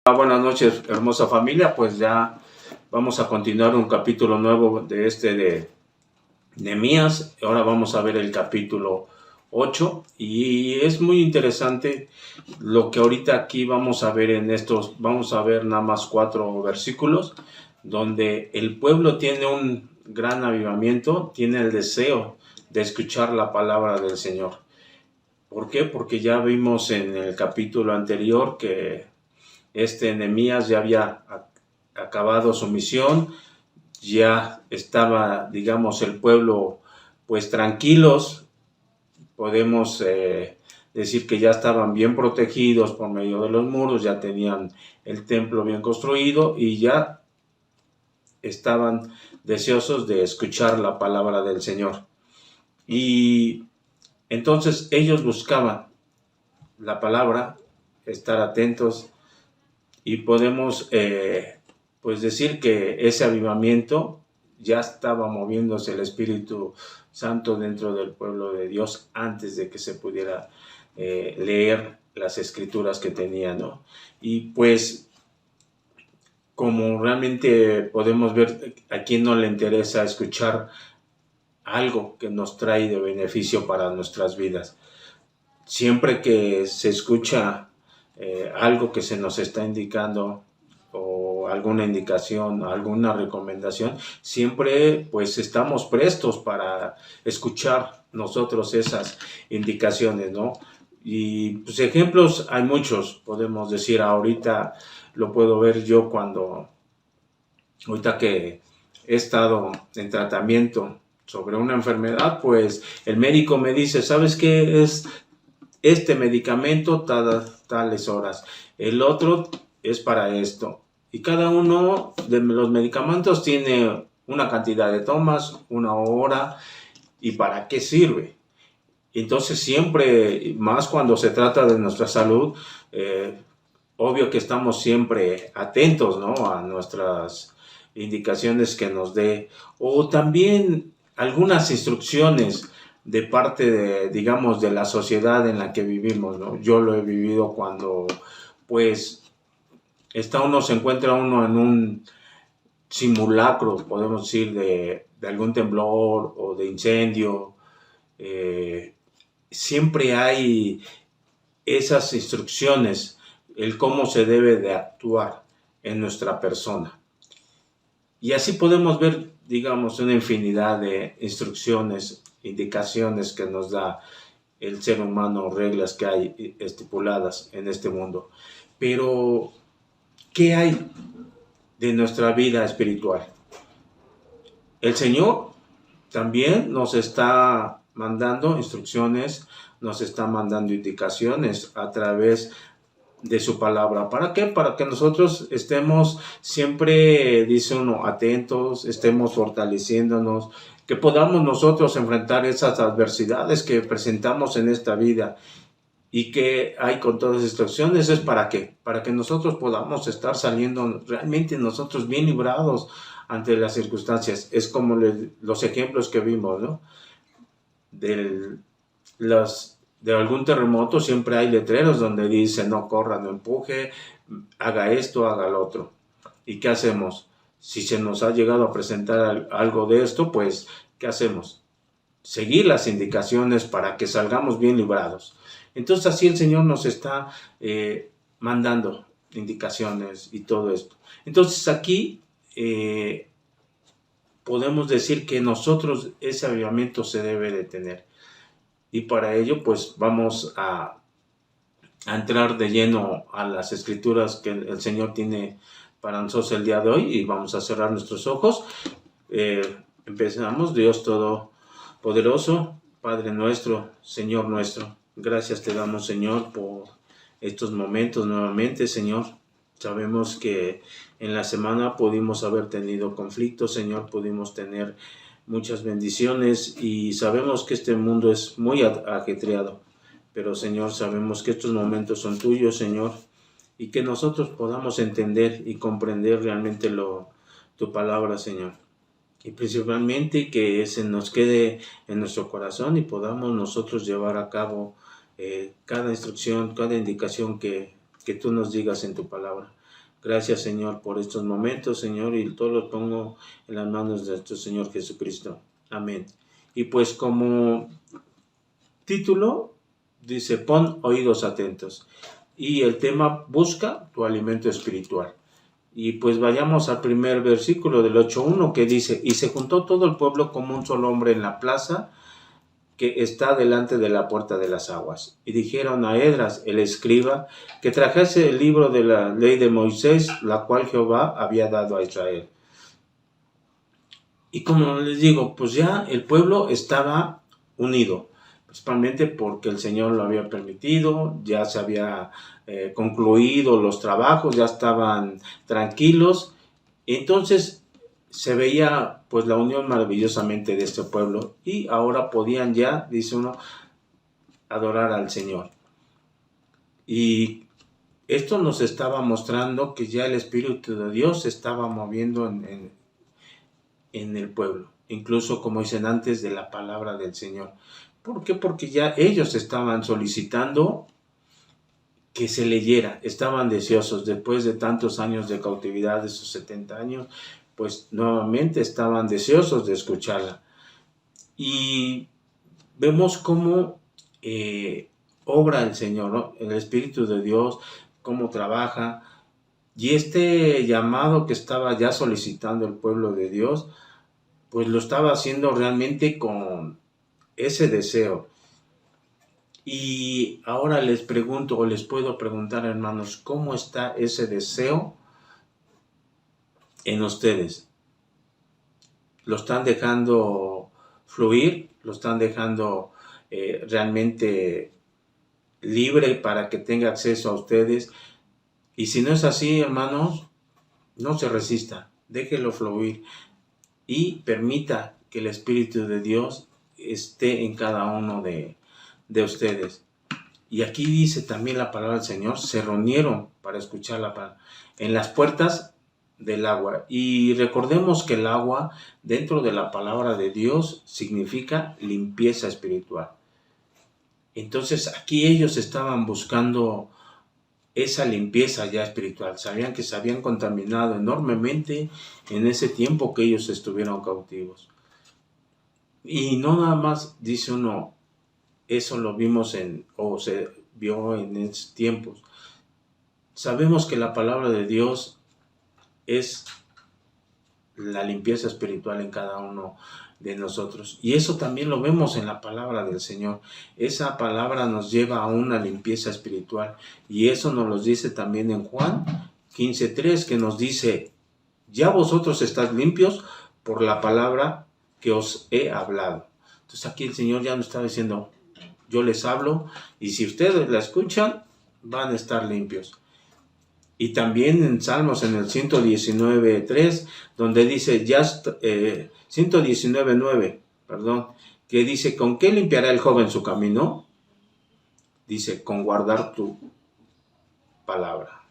Buenas noches, hermosa familia. Pues ya vamos a continuar un capítulo nuevo de Nehemías. Ahora vamos a ver el capítulo 8 y es muy interesante lo que ahorita aquí vamos a ver vamos a ver nada más 4 versículos donde el pueblo tiene un gran avivamiento, tiene el deseo de escuchar la palabra del Señor. ¿Por qué? Porque ya vimos en el capítulo anterior que Nehemías ya había acabado su misión, ya estaba, digamos, el pueblo pues tranquilos, podemos decir que ya estaban bien protegidos por medio de los muros, ya tenían el templo bien construido y ya estaban deseosos de escuchar la palabra del Señor. Y entonces ellos buscaban la palabra, estar atentos, y podemos pues decir que ese avivamiento ya estaba moviéndose el Espíritu Santo dentro del pueblo de Dios antes de que se pudiera leer las escrituras que tenían, ¿no? Y pues como realmente podemos ver, a quien no le interesa escuchar algo que nos trae de beneficio para nuestras vidas. Siempre que se escucha algo que se nos está indicando o alguna indicación, alguna recomendación, siempre pues estamos prestos para escuchar nosotros esas indicaciones, ¿no? Y pues ejemplos hay muchos, podemos decir ahorita, lo puedo ver yo ahorita que he estado en tratamiento sobre una enfermedad, pues el médico me dice, ¿sabes qué es este medicamento tales horas, el otro es para esto? Y cada uno de los medicamentos tiene una cantidad de tomas, una hora, y para qué sirve. Entonces siempre, más cuando se trata de nuestra salud, obvio que estamos siempre atentos, ¿no?, a nuestras indicaciones que nos dé, o también algunas instrucciones de parte de, digamos, de la sociedad en la que vivimos, ¿no? Yo lo he vivido cuando, pues, se encuentra uno en un simulacro, podemos decir, de algún temblor o de incendio. Siempre hay esas instrucciones, el cómo se debe de actuar en nuestra persona. Y así podemos ver, digamos, una infinidad de instrucciones, indicaciones que nos da el ser humano, reglas que hay estipuladas en este mundo. Pero, ¿qué hay de nuestra vida espiritual? El Señor también nos está mandando instrucciones, nos está mandando indicaciones a través de su palabra. ¿Para qué? Para que nosotros estemos siempre, dice uno, atentos, estemos fortaleciéndonos, que podamos nosotros enfrentar esas adversidades que presentamos en esta vida. ¿Y que hay con todas las instrucciones? ¿Es para qué? Para que nosotros podamos estar saliendo realmente nosotros bien librados ante las circunstancias. Es como los ejemplos que vimos, ¿no? De algún terremoto siempre hay letreros donde dice no corra, no empuje, haga esto, haga lo otro. ¿Y qué hacemos? Si se nos ha llegado a presentar algo de esto, pues, ¿qué hacemos? Seguir las indicaciones para que salgamos bien librados. Entonces así el Señor nos está mandando indicaciones y todo esto. Entonces aquí podemos decir que nosotros ese avivamiento se debe de tener. Y para ello pues vamos a entrar de lleno a las escrituras que el Señor tiene para nosotros el día de hoy, y vamos a cerrar nuestros ojos. Empezamos. Dios Todopoderoso, Padre nuestro, Señor nuestro, gracias te damos, Señor, por estos momentos nuevamente, Señor. Sabemos que en la semana pudimos haber tenido conflictos, Señor, pudimos tener muchas bendiciones, y sabemos que este mundo es muy ajetreado, pero, Señor, sabemos que estos momentos son tuyos, Señor, y que nosotros podamos entender y comprender realmente tu palabra, Señor. Y principalmente que se nos quede en nuestro corazón y podamos nosotros llevar a cabo cada instrucción, cada indicación que tú nos digas en tu palabra. Gracias, Señor, por estos momentos, Señor, y todo lo pongo en las manos de nuestro Señor Jesucristo. Amén. Y pues como título dice, pon oídos atentos. Y el tema, busca tu alimento espiritual. Y pues vayamos al primer versículo del 8:1 que dice, y se juntó todo el pueblo como un solo hombre en la plaza que está delante de la puerta de las aguas. Y dijeron a Esdras, el escriba, que trajese el libro de la ley de Moisés, la cual Jehová había dado a Israel. Y como les digo, pues ya el pueblo estaba unido, principalmente porque el Señor lo había permitido, ya se había concluido los trabajos, ya estaban tranquilos. Entonces se veía pues la unión maravillosamente de este pueblo y ahora podían ya, dice uno, adorar al Señor. Y esto nos estaba mostrando que ya el Espíritu de Dios se estaba moviendo en el pueblo, incluso como dicen antes de la palabra del Señor. ¿Por qué? Porque ya ellos estaban solicitando que se leyera, estaban deseosos después de tantos años de cautividad, de esos 70 años, pues nuevamente estaban deseosos de escucharla. Y vemos cómo obra el Señor, ¿no? El Espíritu de Dios, cómo trabaja. Y este llamado que estaba ya solicitando el pueblo de Dios, pues lo estaba haciendo realmente con ese deseo. Y ahora les pregunto, o les puedo preguntar, hermanos, ¿cómo está ese deseo en ustedes? ¿Lo están dejando fluir? ¿Lo están dejando realmente libre para que tenga acceso a ustedes? Y si no es así, hermanos, no se resista, déjelo fluir y permita que el Espíritu de Dios esté en cada uno de ustedes. Y aquí dice también la palabra del Señor, se reunieron para escuchar la palabra en las puertas del agua. Y recordemos que el agua dentro de la palabra de Dios significa limpieza espiritual. Entonces aquí ellos estaban buscando esa limpieza ya espiritual. Sabían que se habían contaminado enormemente en ese tiempo que ellos estuvieron cautivos. Y no nada más, dice uno, eso lo vimos o se vio en esos tiempos. Sabemos que la palabra de Dios es la limpieza espiritual en cada uno de nosotros. Y eso también lo vemos en la palabra del Señor. Esa palabra nos lleva a una limpieza espiritual. Y eso nos lo dice también en Juan 15:3, que nos dice, ya vosotros estáis limpios por la palabra que os he hablado. Entonces aquí el Señor ya nos está diciendo, yo les hablo y si ustedes la escuchan, van a estar limpios. Y también en Salmos, en el 119:3, donde dice, 119:9, perdón, que dice, ¿con qué limpiará el joven su camino? Dice, con guardar tu palabra.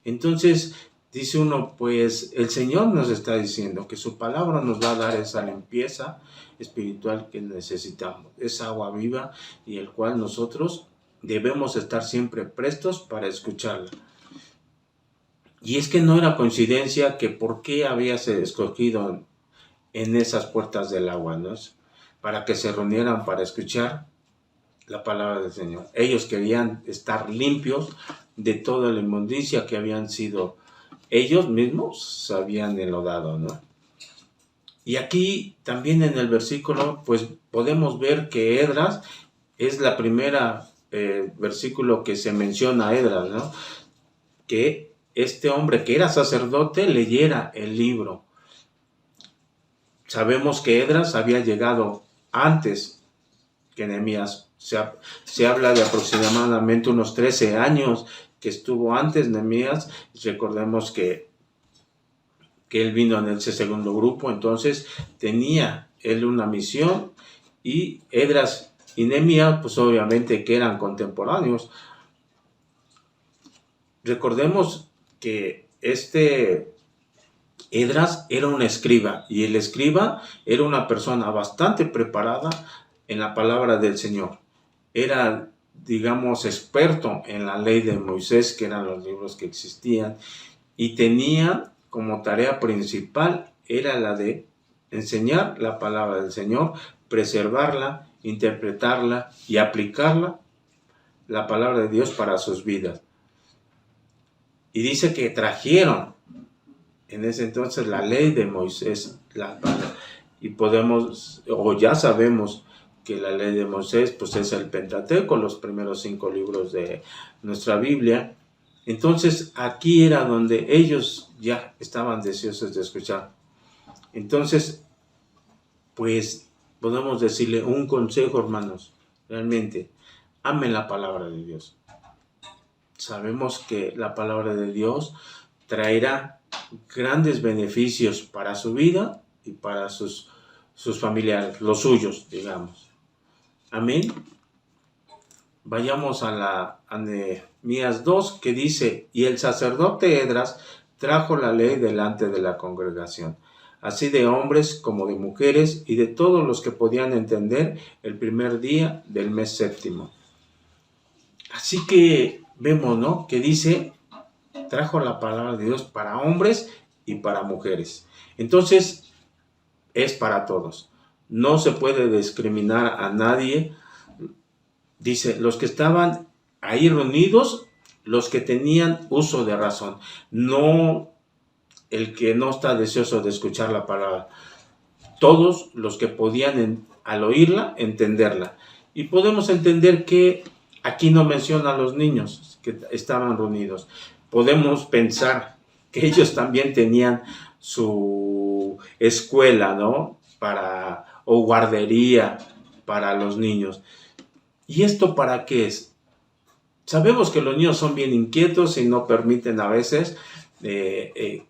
Entonces, dice uno, pues el Señor nos está diciendo que su palabra nos va a dar esa limpieza espiritual que necesitamos, esa agua viva y el cual nosotros debemos estar siempre prestos para escucharla. Y es que no era coincidencia que por qué habíase escogido en esas puertas del agua, ¿no? Para que se reunieran para escuchar la palabra del Señor. Ellos querían estar limpios de toda la inmundicia que habían sido ellos mismos se habían enlodado, ¿no? Y aquí también en el versículo, pues podemos ver que Esdras es la primera versículo que se menciona a Esdras, ¿no? Que este hombre que era sacerdote leyera el libro. Sabemos que Esdras había llegado antes que Nehemías. Se habla de aproximadamente unos 13 años que estuvo antes Nehemías. Recordemos que él vino en ese segundo grupo, entonces tenía él una misión y Esdras y Nehemías, pues obviamente que eran contemporáneos. Recordemos que Esdras era un escriba y el escriba era una persona bastante preparada en la palabra del Señor. Era, digamos, experto en la ley de Moisés, que eran los libros que existían, y tenían como tarea principal era la de enseñar la palabra del Señor, preservarla, interpretarla y aplicarla, la palabra de Dios para sus vidas. Y dice que trajeron en ese entonces la ley de Moisés, y podemos, o ya sabemos que la ley de Moisés pues es el Pentateuco, los primeros 5 libros de nuestra Biblia. Entonces aquí era donde ellos ya estaban deseosos de escuchar. Entonces, pues podemos decirle un consejo, hermanos, realmente, amen la palabra de Dios. Sabemos que la palabra de Dios traerá grandes beneficios para su vida y para sus familiares, los suyos, digamos. Amén. Vayamos a Nehemías 2, que dice: y el sacerdote Esdras trajo la ley delante de la congregación, así de hombres como de mujeres, y de todos los que podían entender, el primer día del mes séptimo. Así que vemos, ¿no?, que dice, trajo la palabra de Dios para hombres y para mujeres. Entonces, es para todos. No se puede discriminar a nadie. Dice, los que estaban ahí reunidos, los que tenían uso de razón, no el que no está deseoso de escuchar la palabra. Todos los que podían al oírla, entenderla. Y podemos entender que aquí no menciona a los niños que estaban reunidos. Podemos pensar que ellos también tenían su escuela, ¿no?, o guardería para los niños. ¿Y esto para qué es? Sabemos que los niños son bien inquietos y no permiten a veces que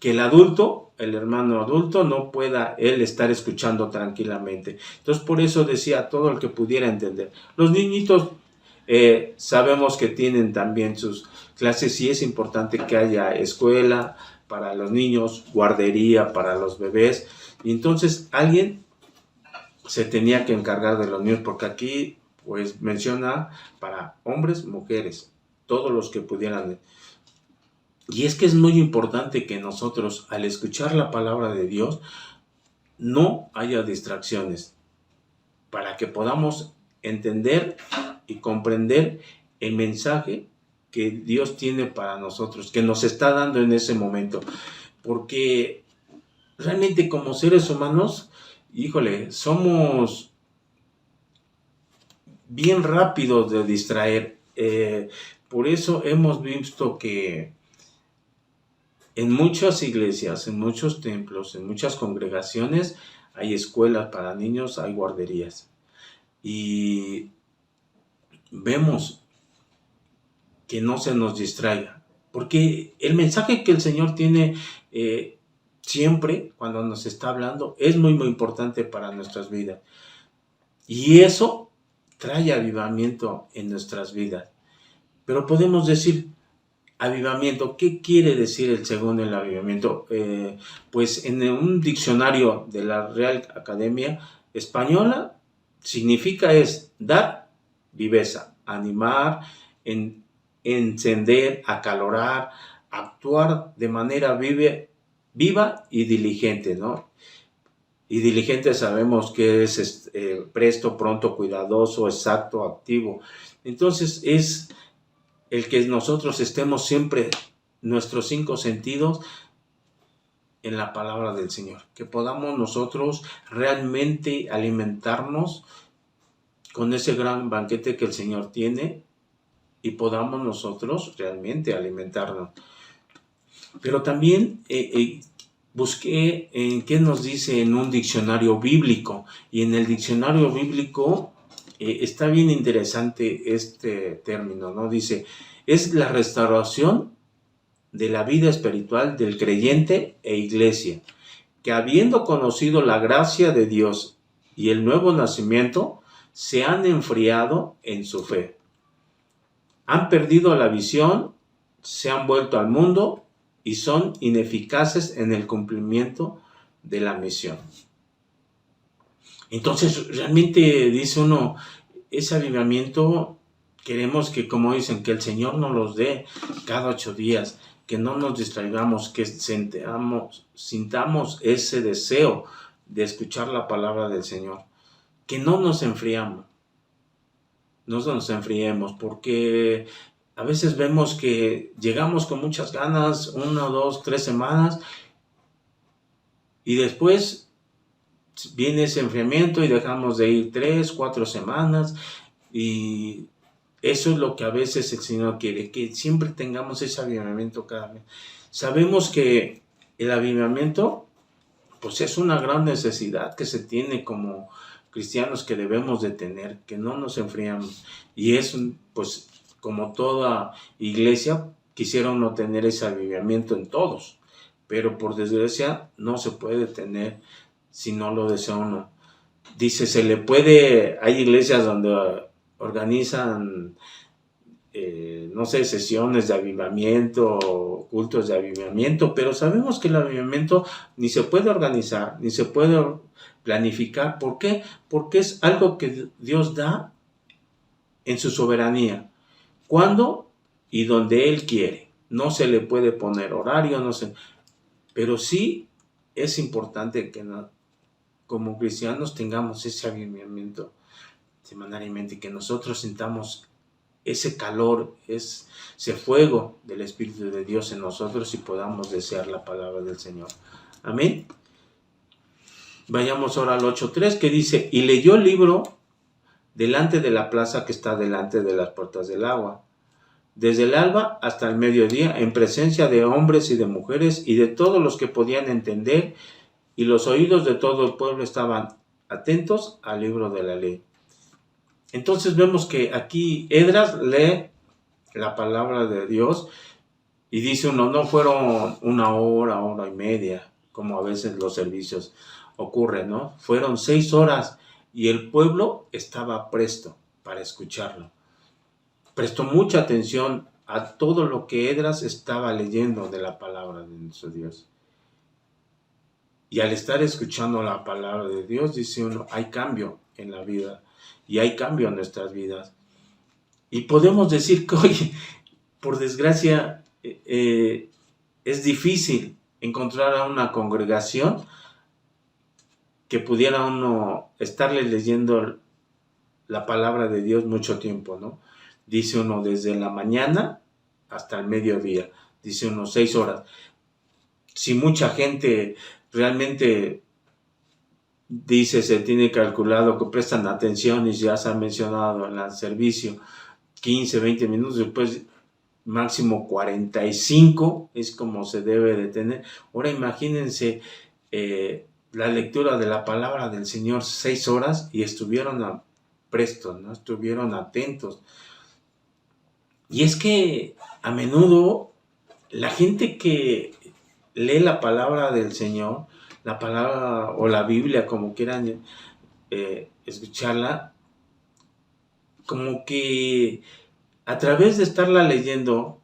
el adulto, el hermano adulto, no pueda él estar escuchando tranquilamente. Entonces, por eso decía todo el que pudiera entender. Los niñitos sabemos que tienen también sus clases y es importante que haya escuela para los niños, guardería para los bebés. Y entonces alguien se tenía que encargar de los niños, porque aquí pues menciona para hombres, mujeres, todos los que pudieran. Y es que es muy importante que nosotros, al escuchar la palabra de Dios, no haya distracciones, para que podamos entender y comprender el mensaje que Dios tiene para nosotros, que nos está dando en ese momento. Porque realmente como seres humanos, híjole, somos bien rápidos de distraer. Por eso hemos visto que en muchas iglesias, en muchos templos, en muchas congregaciones, hay escuelas para niños, hay guarderías. Y vemos que no se nos distraiga, porque el mensaje que el Señor tiene siempre, cuando nos está hablando, es muy, muy importante para nuestras vidas. Y eso trae avivamiento en nuestras vidas. Pero podemos decir, avivamiento, ¿qué quiere decir el segundo el avivamiento? Pues en un diccionario de la Real Academia Española, significa es dar viveza, animar, encender, acalorar, actuar de manera viva y diligente, ¿no? Y diligente sabemos que es presto, pronto, cuidadoso, exacto, activo. Entonces es el que nosotros estemos siempre, nuestros 5 sentidos, en la palabra del Señor. Que podamos nosotros realmente alimentarnos con ese gran banquete que el Señor tiene y podamos nosotros realmente alimentarnos. Pero también busqué en qué nos dice en un diccionario bíblico, y en el diccionario bíblico está bien interesante este término, ¿no? Dice, es la restauración de la vida espiritual del creyente e iglesia, que habiendo conocido la gracia de Dios y el nuevo nacimiento, se han enfriado en su fe. Han perdido la visión, se han vuelto al mundo y son ineficaces en el cumplimiento de la misión. Entonces, realmente dice uno, ese avivamiento queremos que, como dicen, que el Señor nos los dé cada 8 días. que no nos distraigamos, que sintamos ese deseo de escuchar la palabra del Señor, que no nos enfriemos, no nos enfriemos, porque a veces vemos que llegamos con muchas ganas, 1, 2, 3 semanas, y después viene ese enfriamiento y dejamos de ir 3, 4 semanas, y eso es lo que a veces el Señor quiere, que siempre tengamos ese avivamiento cada mes. Sabemos que el avivamiento, pues es una gran necesidad que se tiene como cristianos, que debemos de tener, que no nos enfriamos. Y es, pues, como toda iglesia, quisiera uno tener ese avivamiento en todos, pero por desgracia no se puede tener si no lo desea uno. Dice, hay iglesias donde organizan, no sé, sesiones de avivamiento, cultos de avivamiento, pero sabemos que el avivamiento ni se puede organizar, ni se puede planificar. ¿Por qué? Porque es algo que Dios da en su soberanía, cuando y donde Él quiere. No se le puede poner horario, pero sí es importante que como cristianos tengamos ese avivamiento semanalmente, que nosotros sintamos ese calor, ese fuego del Espíritu de Dios en nosotros y podamos desear la palabra del Señor. Amén. Vayamos ahora al 8:3, que dice, y leyó el libro delante de la plaza que está delante de las puertas del agua, desde el alba hasta el mediodía, en presencia de hombres y de mujeres y de todos los que podían entender, y los oídos de todo el pueblo estaban atentos al libro de la ley. Entonces vemos que aquí Esdras lee la palabra de Dios y dice uno, no fueron 1 hora, 1:30, como a veces los servicios ocurren, ¿no? Fueron 6 horas y el pueblo estaba presto para escucharlo. Prestó mucha atención a todo lo que Esdras estaba leyendo de la palabra de nuestro Dios. Y al estar escuchando la palabra de Dios, dice uno, hay cambio en la vida y hay cambio en nuestras vidas. Y podemos decir que hoy, por desgracia, es difícil encontrar a una congregación que pudiera uno estarle leyendo la palabra de Dios mucho tiempo, ¿no? Dice uno desde la mañana hasta el mediodía, dice uno 6 horas. Si mucha gente realmente dice, se tiene calculado que prestan atención, y ya se ha mencionado en el servicio, 15, 20 minutos, después máximo 45 es como se debe de tener. Ahora imagínense la lectura de la palabra del Señor 6 horas y estuvieron prestos, ¿no? Estuvieron atentos. Y es que a menudo la gente que lee la palabra del Señor, la palabra o la Biblia, como quieran escucharla, como que a través de estarla leyendo,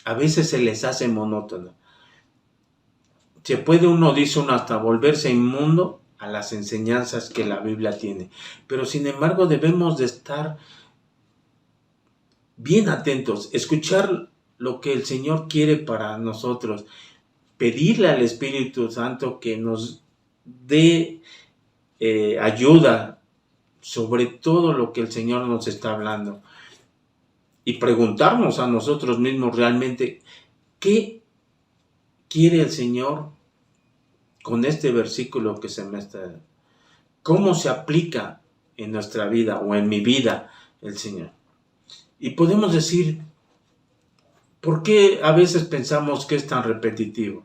a veces se les hace monótono. Se puede dice uno, hasta volverse inmundo a las enseñanzas que la Biblia tiene. Pero sin embargo debemos de estar bien atentos, escuchar lo que el Señor quiere para nosotros, pedirle al Espíritu Santo que nos dé ayuda sobre todo lo que el Señor nos está hablando. Y preguntarnos a nosotros mismos realmente, ¿qué quiere el Señor con este versículo que se me está? ¿Cómo se aplica en nuestra vida o en mi vida el Señor? Y podemos decir, ¿por qué a veces pensamos que es tan repetitivo?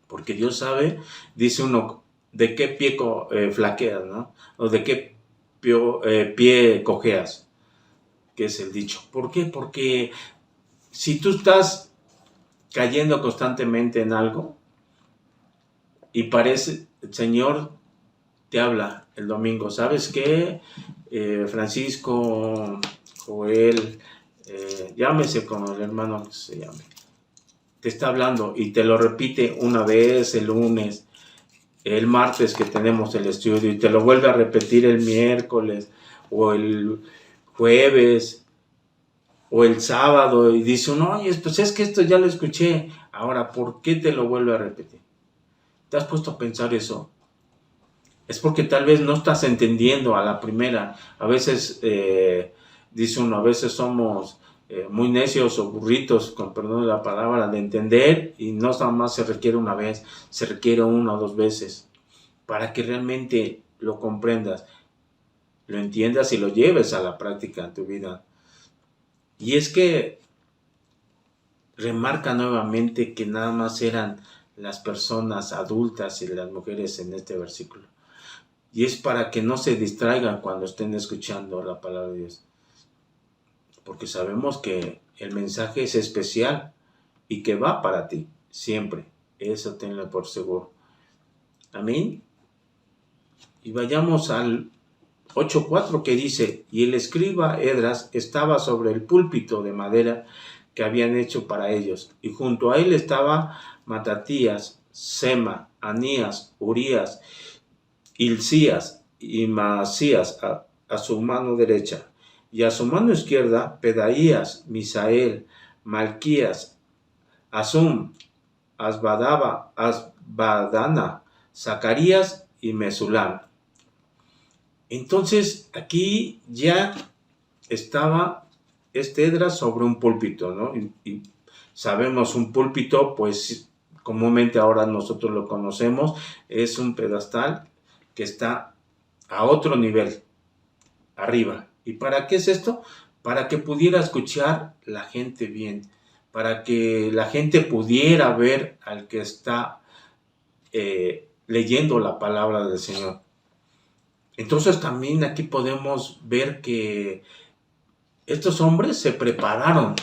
Porque Dios sabe, dice uno, de qué pie flaqueas, ¿no? O de qué pie cojeas, que es el dicho. ¿Por qué? Porque si tú estás cayendo constantemente en algo y parece, el Señor te habla el domingo, ¿sabes qué? Francisco, Joel, llámese como el hermano que se llame, te está hablando y te lo repite una vez el lunes, el martes que tenemos el estudio, y te lo vuelve a repetir el miércoles o el jueves, o el sábado y dice uno, oye, pues es que esto ya lo escuché, ahora, ¿por qué te lo vuelve a repetir? ¿Te has puesto a pensar eso? Es porque tal vez no estás entendiendo a la primera. A veces, dice uno, a veces somos muy necios o burritos, con perdón de la palabra, de entender, y no nada más se requiere una vez, se requiere una o dos veces para que realmente lo comprendas, lo entiendas y lo lleves a la práctica en tu vida. Y es que remarca nuevamente que nada más eran las personas adultas y las mujeres en este versículo. Y es para que no se distraigan cuando estén escuchando la palabra de Dios. Porque sabemos que el mensaje es especial y que va para ti, siempre. Eso tenlo por seguro. Amén. Y vayamos al 8:4 que dice, y el escriba Edras estaba sobre el púlpito de madera que habían hecho para ellos, y junto a él estaba Matatías, Sema, Anías, Urías, Hilcías y Maasías a su mano derecha, y a su mano izquierda Pedaías, Misael, Malquías, Asum, Asbadana, Zacarías y Mesulam. Entonces aquí ya estaba Esdras sobre un púlpito, ¿no? Y sabemos un púlpito, pues comúnmente ahora nosotros lo conocemos, es un pedestal que está a otro nivel, arriba. ¿Y para qué es esto? Para que pudiera escuchar la gente bien, para que la gente pudiera ver al que está leyendo la palabra del Señor. Entonces también aquí podemos ver que estos hombres se prepararon,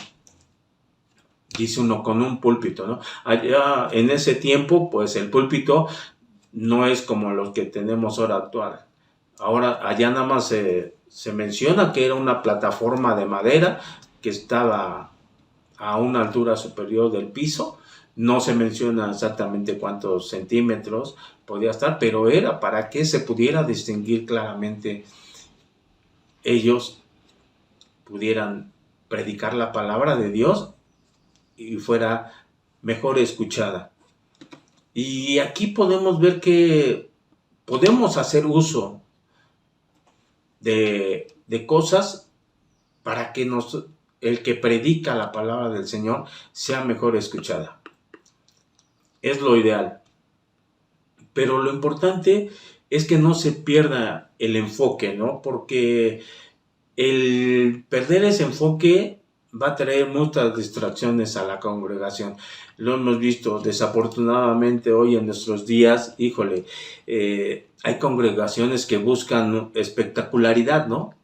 dice uno, con un púlpito, ¿no? Allá en ese tiempo, pues el púlpito no es como los que tenemos ahora actual. Ahora, allá nada más se menciona que era una plataforma de madera que estaba a una altura superior del piso. No se menciona exactamente cuántos centímetros podía estar, pero era para que se pudiera distinguir claramente, ellos pudieran predicar la palabra de Dios y fuera mejor escuchada. Y aquí podemos ver que podemos hacer uso de cosas para que el que predica la palabra del Señor sea mejor escuchada. Es lo ideal. Pero lo importante es que no se pierda el enfoque, ¿no? Porque el perder ese enfoque va a traer muchas distracciones a la congregación. Lo hemos visto desafortunadamente hoy en nuestros días, híjole, hay congregaciones que buscan espectacularidad, ¿no?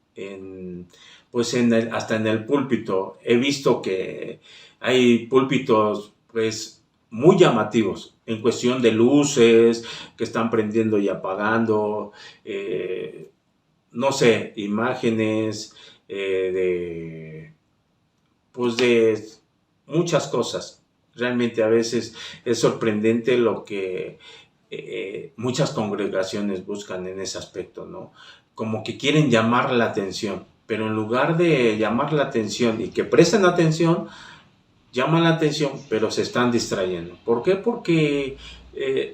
Pues hasta en el púlpito. He visto que hay púlpitos, pues, muy llamativos en cuestión de luces que están prendiendo y apagando, no sé, imágenes pues de muchas cosas. Realmente a veces es sorprendente lo que muchas congregaciones buscan en ese aspecto, ¿no? Como que quieren llamar la atención, pero en lugar de llamar la atención y que presten atención, llaman la atención, pero se están distrayendo. ¿Por qué? Porque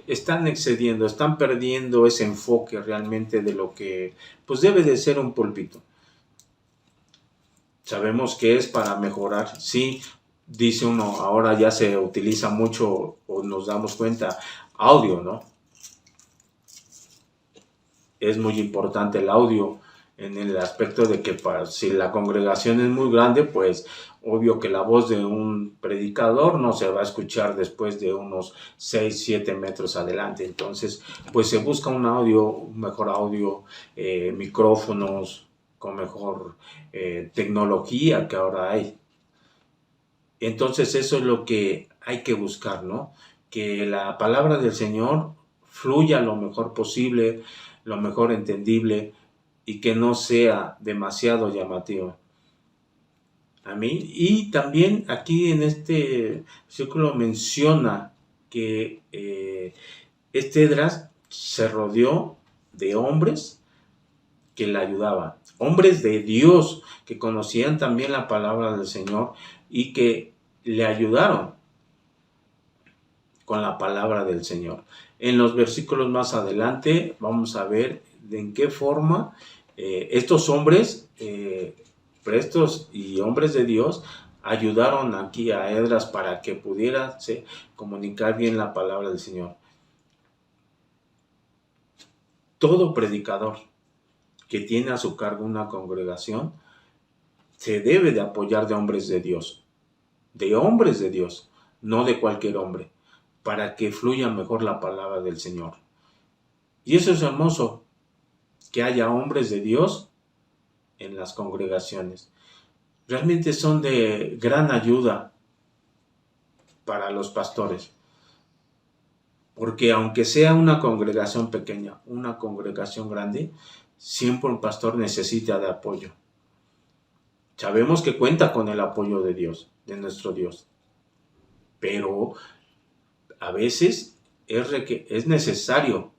están excediendo, están perdiendo ese enfoque realmente de lo que pues debe de ser un púlpito. Sabemos que es para mejorar, sí, dice uno, ahora ya se utiliza mucho o nos damos cuenta, audio, ¿no? Es muy importante el audio en el aspecto de que si la congregación es muy grande, pues obvio que la voz de un predicador no se va a escuchar después de unos 6, 7 metros adelante. Entonces, pues se busca un mejor audio, micrófonos con mejor tecnología que ahora hay. Entonces eso es lo que hay que buscar, ¿no? Que la palabra del Señor fluya lo mejor posible, lo mejor entendible y que no sea demasiado llamativa. Amén. Y también aquí en este versículo menciona que Esdras se rodeó de hombres que le ayudaban. Hombres de Dios que conocían también la palabra del Señor y que le ayudaron con la palabra del Señor. En los versículos más adelante vamos a ver de en qué forma estos hombres prestos y hombres de Dios ayudaron aquí a Esdras para que pudiera comunicar bien la palabra del Señor. Todo predicador que tiene a su cargo una congregación se debe de apoyar de hombres de Dios, no de cualquier hombre, para que fluya mejor la palabra del Señor. Y eso es hermoso, que haya hombres de Dios en las congregaciones. Realmente son de gran ayuda para los pastores, porque aunque sea una congregación pequeña, una congregación grande, siempre un pastor necesita de apoyo. Sabemos que cuenta con el apoyo de Dios, de nuestro Dios, pero a veces es necesario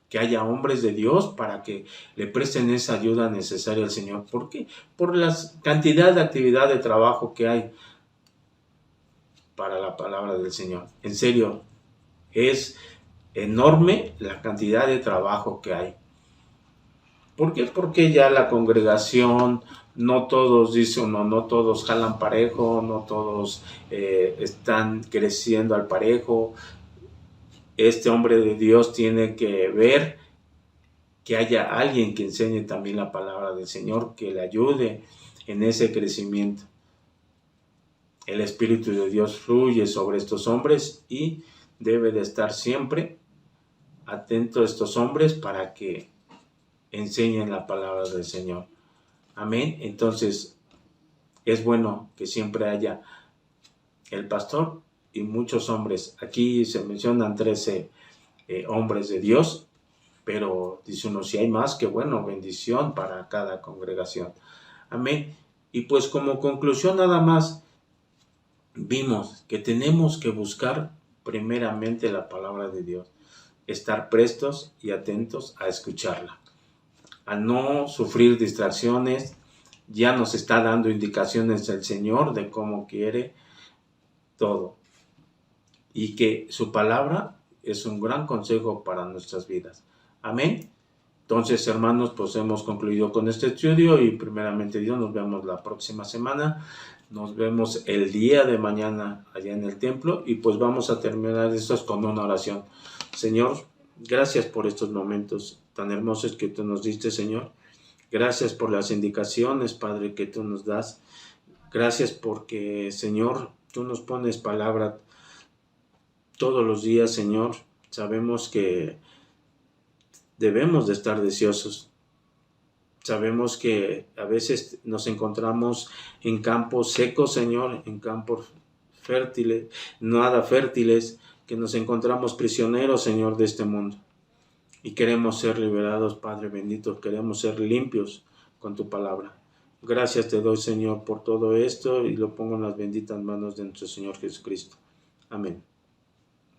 que haya hombres de Dios para que le presten esa ayuda necesaria al Señor. ¿Por qué? Por la cantidad de actividad de trabajo que hay para la palabra del Señor. En serio, es enorme la cantidad de trabajo que hay. ¿Por qué? Porque ya la congregación, no todos, dice uno, no todos jalan parejo, no todos están creciendo al parejo. Este hombre de Dios tiene que ver que haya alguien que enseñe también la palabra del Señor, que le ayude en ese crecimiento. El Espíritu de Dios fluye sobre estos hombres y debe de estar siempre atento a estos hombres para que enseñen la palabra del Señor. Amén. Entonces, es bueno que siempre haya el pastor y muchos hombres. Aquí se mencionan 13 hombres de Dios, pero dice uno, si hay más, que bueno, bendición para cada congregación. Amén. Y pues como conclusión nada más, vimos que tenemos que buscar primeramente la palabra de Dios, estar prestos y atentos a escucharla, a no sufrir distracciones. Ya nos está dando indicaciones el Señor de cómo quiere todo, y que su palabra es un gran consejo para nuestras vidas. Amén. Entonces, hermanos, pues hemos concluido con este estudio y primeramente Dios, nos vemos la próxima semana. Nos vemos el día de mañana allá en el templo y pues vamos a terminar esto con una oración. Señor, gracias por estos momentos tan hermosos que tú nos diste, Señor. Gracias por las indicaciones, Padre, que tú nos das. Gracias porque, Señor, tú nos pones palabra todos los días, Señor. Sabemos que debemos de estar deseosos. Sabemos que a veces nos encontramos en campos secos, Señor, en campos fértiles, nada fértiles, que nos encontramos prisioneros, Señor, de este mundo. Y queremos ser liberados, Padre bendito, queremos ser limpios con tu palabra. Gracias te doy, Señor, por todo esto y lo pongo en las benditas manos de nuestro Señor Jesucristo. Amén.